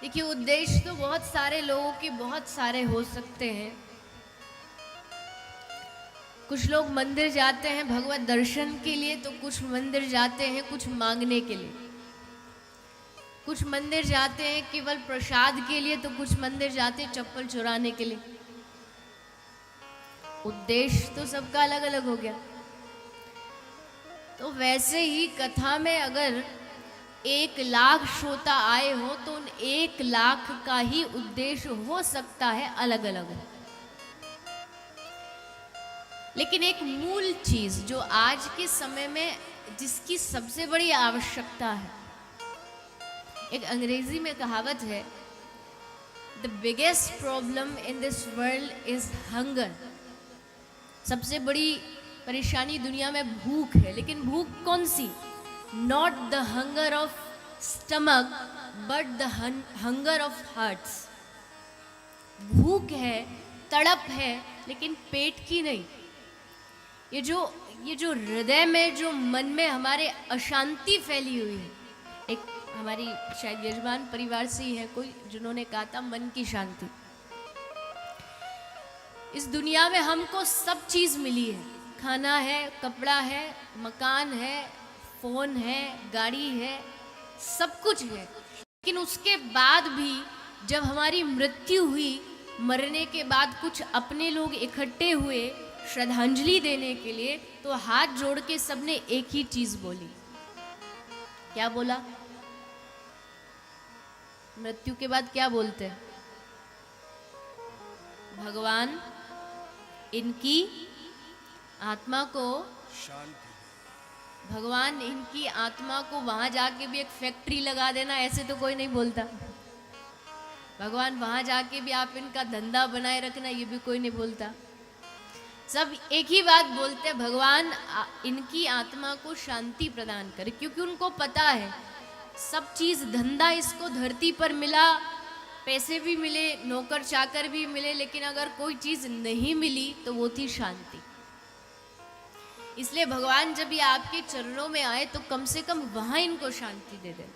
देखिए, उद्देश्य तो बहुत सारे लोगों के बहुत सारे हो सकते हैं। कुछ लोग मंदिर जाते हैं भगवत दर्शन के लिए, तो कुछ मंदिर जाते हैं कुछ मांगने के लिए। कुछ मंदिर जाते हैं केवल प्रसाद के लिए, तो कुछ मंदिर जाते हैं चप्पल चुराने के लिए। उद्देश्य तो सबका अलग अलग हो गया। तो वैसे ही कथा में अगर 1,00,000 श्रोता आए हो तो उन 1,00,000 का ही उद्देश्य हो सकता है अलग अलग हो। लेकिन एक मूल चीज जो आज के समय में जिसकी सबसे बड़ी आवश्यकता है, एक अंग्रेजी में कहावत है, the biggest problem in this world is hunger. सबसे बड़ी परेशानी दुनिया में भूख है। लेकिन भूख कौन सी? Not the hunger of stomach but the hunger of hearts. भूख है, तड़प है, लेकिन पेट की नहीं। ये जो हृदय में, जो मन में हमारे अशांति फैली हुई है। एक हमारी शायद यजमान परिवार से ही है कोई जिन्होंने कहा था मन की शांति। इस दुनिया में हमको सब चीज मिली है, खाना है, कपड़ा है, मकान है, फोन है, गाड़ी है, सब कुछ है। लेकिन उसके बाद भी जब हमारी मृत्यु हुई, मरने के बाद कुछ अपने लोग इकट्ठे हुए श्रद्धांजलि देने के लिए, तो हाथ जोड़ के सबने एक ही चीज बोली। क्या बोला? मृत्यु के बाद क्या बोलते हैं? भगवान इनकी आत्मा को शांति, भगवान इनकी आत्मा को वहां जाके भी एक फैक्ट्री लगा देना, ऐसे तो कोई नहीं बोलता। भगवान वहां जाके भी आप इनका धंधा बनाए रखना, ये भी कोई नहीं बोलता। सब एक ही बात बोलते हैं, भगवान इनकी आत्मा को शांति प्रदान करे। क्योंकि उनको पता है सब चीज, धंधा इसको धरती पर मिला, पैसे भी मिले, नौकर चाकर भी मिले, लेकिन अगर कोई चीज नहीं मिली तो वो थी शांति। इसलिए भगवान जब ये आपके चरणों में आए तो कम से कम वहां इनको शांति दे दे।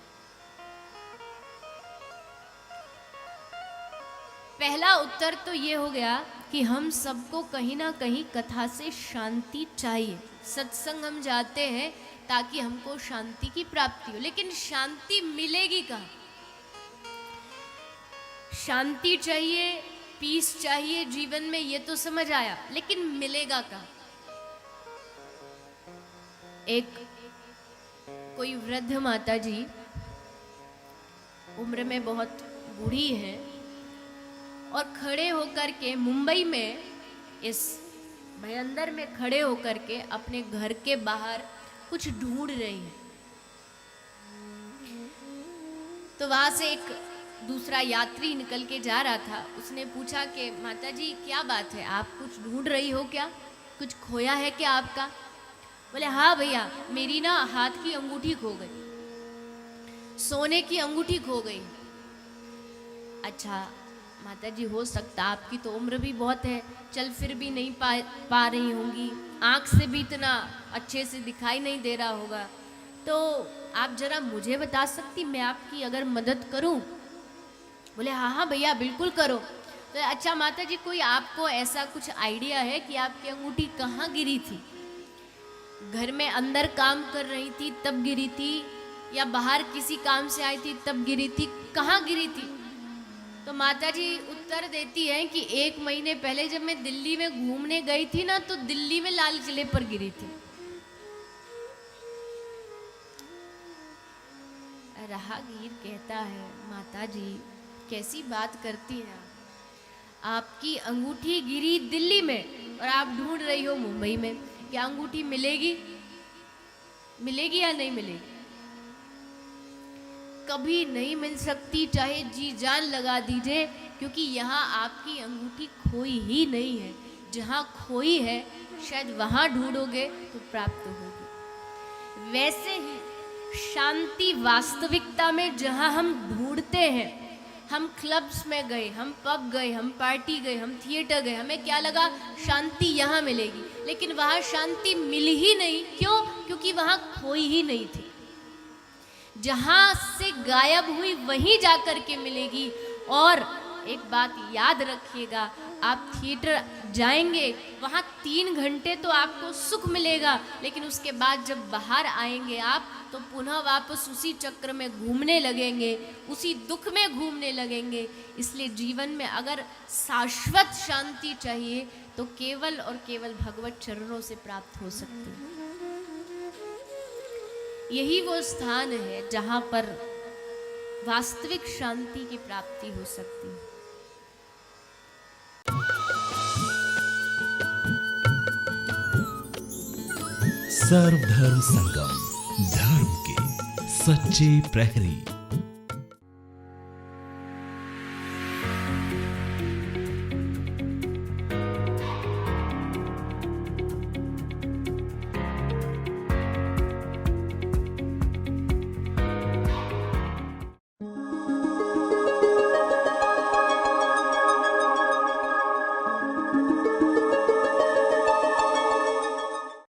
पहला उत्तर तो ये हो गया कि हम सबको कहीं ना कहीं कथा से शांति चाहिए। सत्संग हम जाते हैं ताकि हमको शांति की प्राप्ति हो। लेकिन शांति मिलेगी कहाँ? शांति चाहिए, पीस चाहिए जीवन में, ये तो समझ आया, लेकिन मिलेगा कहाँ? एक कोई वृद्ध माता जी, उम्र में बहुत बूढ़ी है, और खड़े होकर के मुंबई में इस भयंदर में खड़े होकर के अपने घर के बाहर कुछ ढूंढ रही है। तो वहां से एक दूसरा यात्री निकल के जा रहा था। उसने पूछा कि माता जी क्या बात है, आप कुछ ढूंढ रही हो क्या? कुछ खोया है क्या आपका? बोले हाँ भैया, मेरी ना हाथ की अंगूठी खो गई, सोने की अंगूठी खो गई। अच्छा माता जी, हो सकता, आपकी तो उम्र भी बहुत है, चल फिर भी नहीं पा रही होंगी, आँख से भी इतना अच्छे से दिखाई नहीं दे रहा होगा, तो आप जरा मुझे बता सकती, मैं आपकी अगर मदद करूं? बोले हाँ हाँ भैया बिल्कुल करो। तो अच्छा माता जी, कोई आपको ऐसा कुछ आइडिया है कि आपकी अंगूठी कहाँ गिरी थी? घर में अंदर काम कर रही थी तब गिरी थी, या बाहर किसी काम से आई थी तब गिरी थी, कहाँ गिरी थी? तो माता जी उत्तर देती हैं कि 1 महीने पहले जब मैं दिल्ली में घूमने गई थी ना, तो दिल्ली में लाल किले पर गिरी थी। राहगीर कहता है, माता जी कैसी बात करती हैं आपकी अंगूठी गिरी दिल्ली में और आप ढूंढ रही हो मुंबई में। क्या अंगूठी मिलेगी? मिलेगी या नहीं मिलेगी? कभी नहीं मिल सकती, चाहे जी जान लगा दीजिए, क्योंकि यहाँ आपकी अंगूठी खोई ही नहीं है। जहाँ खोई है शायद वहाँ ढूंढोगे तो प्राप्त होगी। वैसे ही शांति वास्तविकता में जहाँ हम ढूंढते हैं, हम क्लब्स में गए, हम पब गए, हम पार्टी गए, हम थिएटर गए, हमें क्या लगा शांति यहाँ मिलेगी, लेकिन वहाँ शांति मिली ही नहीं। क्यों? क्योंकि वहाँ खोई ही नहीं थी। जहां से गायब हुई वहीं जाकर के मिलेगी। और एक बात याद रखिएगा, आप थिएटर जाएंगे वहाँ 3 घंटे तो आपको सुख मिलेगा, लेकिन उसके बाद जब बाहर आएंगे आप तो पुनः वापस उसी चक्र में घूमने लगेंगे, उसी दुख में घूमने लगेंगे। इसलिए जीवन में अगर शाश्वत शांति चाहिए तो केवल और केवल भगवत चरणों से प्राप्त हो सकती है। यही वो स्थान है जहाँ पर वास्तविक शांति की प्राप्ति हो सकती है। सर्वधर्म संगम, धर्म के सच्चे प्रहरी।